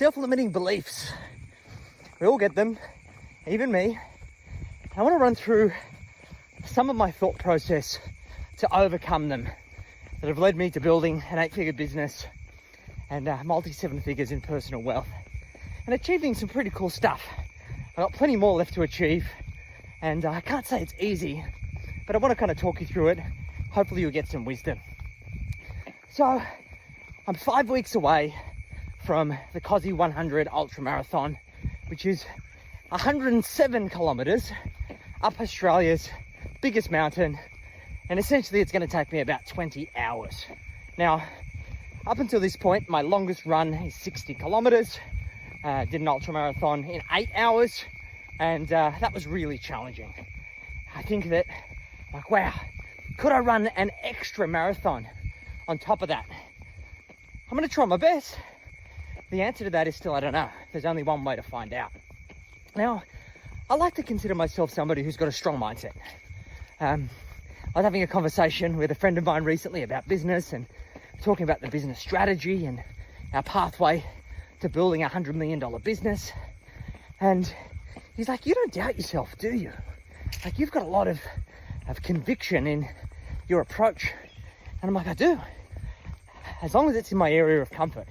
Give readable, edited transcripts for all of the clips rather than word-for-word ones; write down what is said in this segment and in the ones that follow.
self-limiting beliefs. We all get them, even me. I want to run through some of my thought process to overcome them that have led me to building an 8-figure business and multi-7 figures in personal wealth and achieving some pretty cool stuff. I've got plenty more left to achieve, and I can't say it's easy, but I want to kind of talk you through it. Hopefully you'll get some wisdom. So I'm 5 weeks away from the Cozzy 100 ultra marathon, which is 107 kilometers up Australia's biggest mountain, and essentially it's going to take me about 20 hours. Now, up until this point, my longest run is 60 kilometers. Did an ultra marathon in 8 hours, and that was really challenging. I think that, like, wow, could I run an extra marathon on top of that? I'm going to try my best. The answer to that is still, I don't know. There's only one way to find out. Now, I like to consider myself somebody who's got a strong mindset. I was having a conversation with a friend of mine recently about business and talking about the business strategy and our pathway to building a $100 million business. And he's like, you don't doubt yourself, do you? Like, you've got a lot of conviction in your approach. And I'm like, I do. As long as it's in my area of comfort.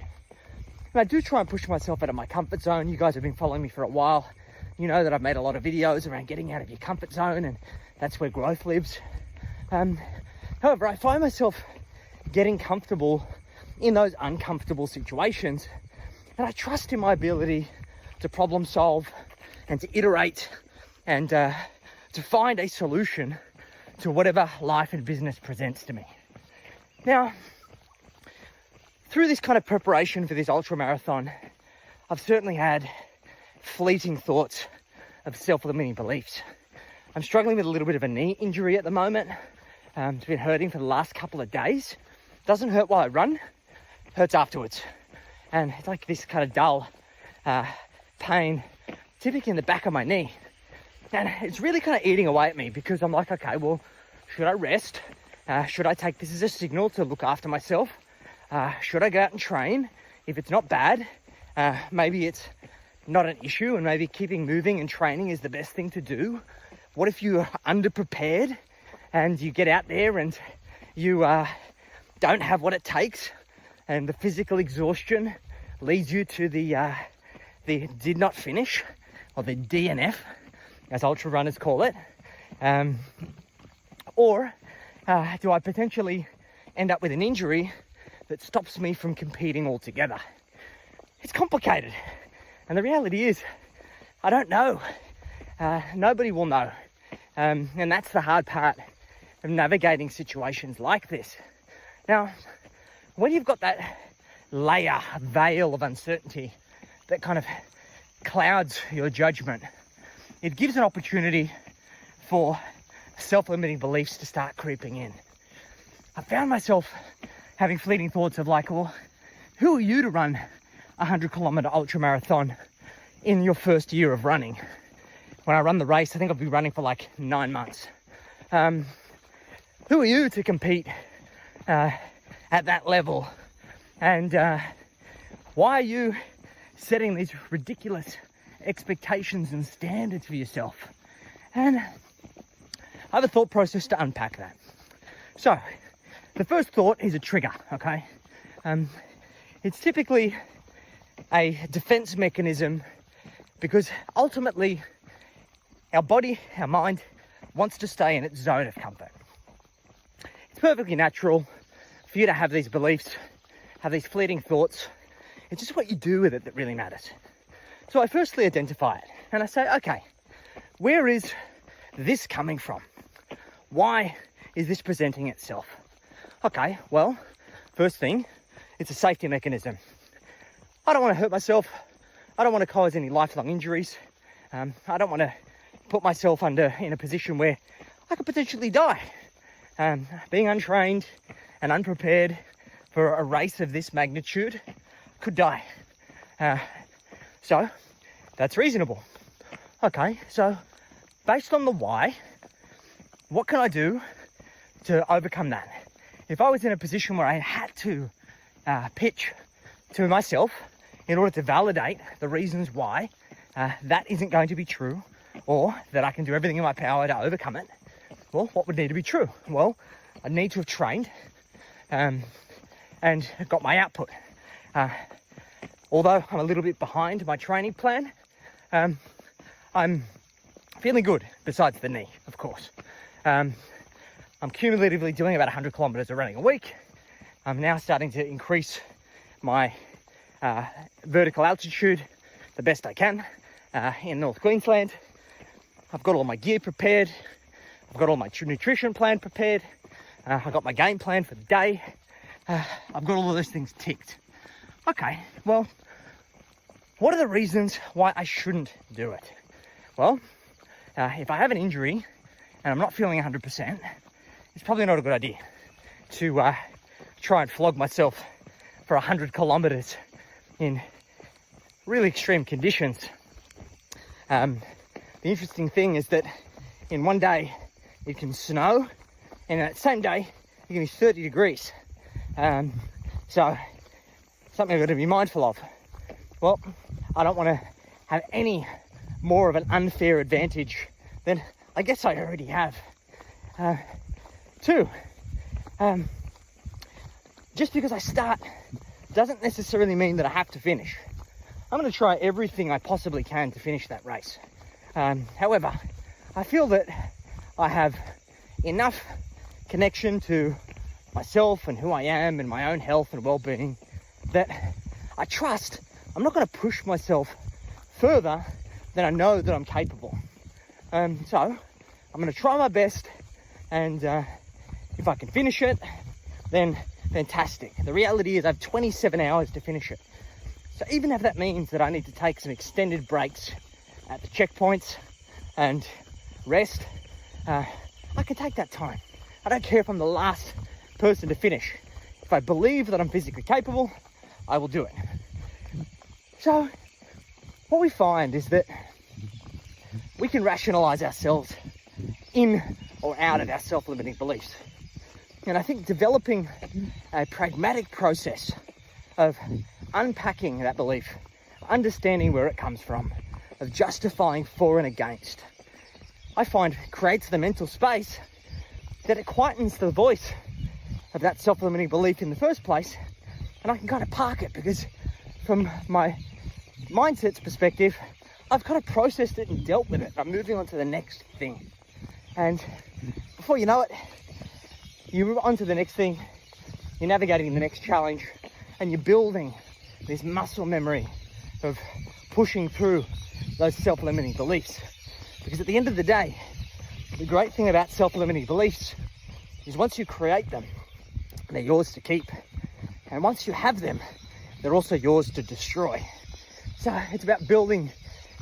And I do try and push myself out of my comfort zone. You guys have been following me for a while. You know that I've made a lot of videos around getting out of your comfort zone, and that's where growth lives. However, I find myself getting comfortable in those uncomfortable situations, and I trust in my ability to problem solve and to iterate and to find a solution to whatever life and business presents to me. Now, through this kind of preparation for this ultra marathon, I've certainly had fleeting thoughts of self-limiting beliefs. I'm struggling with a little bit of a knee injury at the moment. It's been hurting for the last couple of days. Doesn't hurt while I run, hurts afterwards. And it's like this kind of dull pain, typically in the back of my knee. And it's really kind of eating away at me because I'm like, okay, well, should I rest? Should I take this as a signal to look after myself? Should I go out and train? If it's not bad, maybe it's not an issue, and maybe keeping moving and training is the best thing to do. What if you are underprepared and you get out there and you don't have what it takes, and the physical exhaustion leads you to the did not finish, or the DNF, as ultra runners call it? Or do I potentially end up with an injury that stops me from competing altogether? It's complicated. And the reality is, I don't know. Nobody will know. And that's the hard part of navigating situations like this. Now, when you've got that veil of uncertainty that kind of clouds your judgment, it gives an opportunity for self-limiting beliefs to start creeping in. I found myself having fleeting thoughts of like, well, who are you to run a 100-kilometer ultra marathon in your first year of running? When I run the race, I think I'll be running for like 9 months. Who are you to compete at that level? And why are you setting these ridiculous expectations and standards for yourself? And I have a thought process to unpack that. So, the first thought is a trigger, okay? It's typically a defense mechanism because ultimately our body, our mind wants to stay in its zone of comfort. It's perfectly natural for you to have these beliefs, have these fleeting thoughts. It's just what you do with it that really matters. So I firstly identify it and I say, okay, where is this coming from? Why is this presenting itself? Okay, well, first thing, it's a safety mechanism. I don't want to hurt myself. I don't want to cause any lifelong injuries. I don't want to put myself in a position where I could potentially die. Being untrained and unprepared for a race of this magnitude, could die. So that's reasonable. Okay, so based on the why, what can I do to overcome that? If I was in a position where I had to pitch to myself in order to validate the reasons why that isn't going to be true, or that I can do everything in my power to overcome it, well, what would need to be true? Well, I need to have trained and got my output. Although I'm a little bit behind my training plan, I'm feeling good, besides the knee, of course. I'm cumulatively doing about 100 kilometers of running a week. I'm now starting to increase my vertical altitude the best I can in North Queensland. I've got all my gear prepared. I've got all my nutrition plan prepared. I've got my game plan for the day. I've got all of those things ticked. Okay, well, what are the reasons why I shouldn't do it? Well, if I have an injury and I'm not feeling 100%, it's probably not a good idea to try and flog myself for 100 kilometers in really extreme conditions. The interesting thing is that in one day it can snow, and that same day it can be 30 degrees. So something I've got to be mindful of. Well, I don't want to have any more of an unfair advantage than I guess I already have. Two, just because I start doesn't necessarily mean that I have to finish. I'm going to try everything I possibly can to finish that race. However, I feel that I have enough connection to myself and who I am and my own health and well-being that I trust I'm not going to push myself further than I know that I'm capable. So I'm going to try my best, and if I can finish it, then fantastic. The reality is I have 27 hours to finish it. So even if that means that I need to take some extended breaks at the checkpoints and rest, I can take that time. I don't care if I'm the last person to finish. If I believe that I'm physically capable, I will do it. So what we find is that we can rationalize ourselves in or out of our self-limiting beliefs. And I think developing a pragmatic process of unpacking that belief, understanding where it comes from, of justifying for and against, I find creates the mental space that it quietens the voice of that self-limiting belief in the first place, and I can kind of park it, because from my mindset's perspective, I've kind of processed it and dealt with it. I'm moving on to the next thing. And before you know it, you move on to the next thing, you're navigating the next challenge, and you're building this muscle memory of pushing through those self-limiting beliefs. Because at the end of the day, the great thing about self-limiting beliefs is once you create them, they're yours to keep. And once you have them, they're also yours to destroy. So it's about building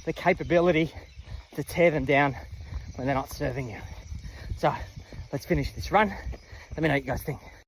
the capability to tear them down when they're not serving you. So let's finish this run. Let me know what you guys think.